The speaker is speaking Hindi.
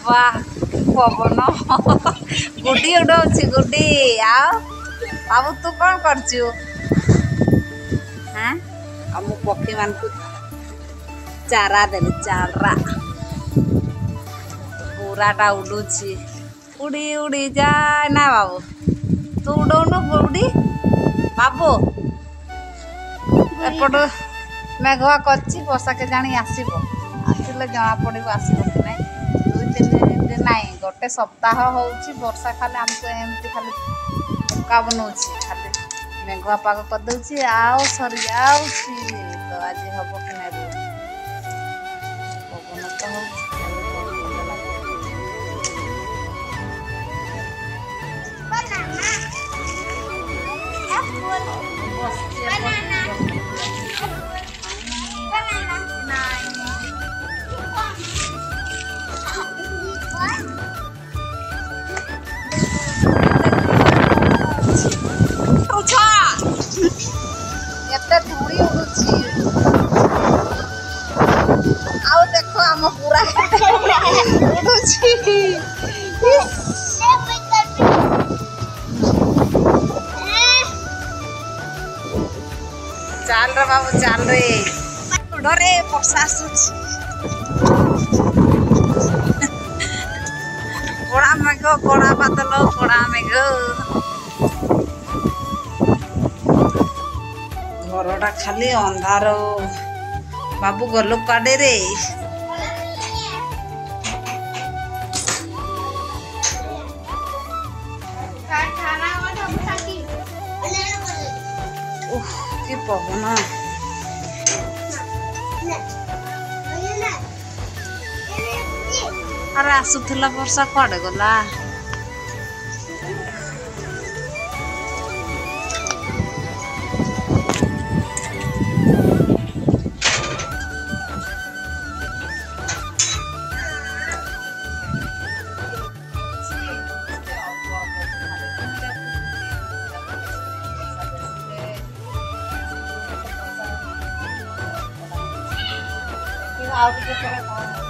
वाह पवन गुडी उड़ाऊँ गुडी आओ बाबू तू कौन करचु हाँ आ मु पक्षी मान को चारा देली चारा पूराटा उड़ुची उड़ी उड़ी जाए ना बाबू तू उड़ौनु उड़ी बाबू एपट मेघुआ करची वर्षा के जानी आसले जना पड़ो आसब कि ना 2-3 दिन ना गोटे सप्ताह हो वर्षा खाली आमको एमती खाली धक्का बनाऊँगी खाली मेघुआ पाग करदे आओ सरी जाऊँगी तो आज हम कि ना पवन तो हो धूड़ी उड़ुची आओ देखो आम पूरा उड़ुची चाल रे बाबू चाल रे डरे वर्षा आसुची कड़ा मेघ कड़ा बादल कड़ा मेघ घरटा खाली अंधार बाबू गलु काडे रे कि पवन अरे आसुला वर्षा कुआडे गला आउट के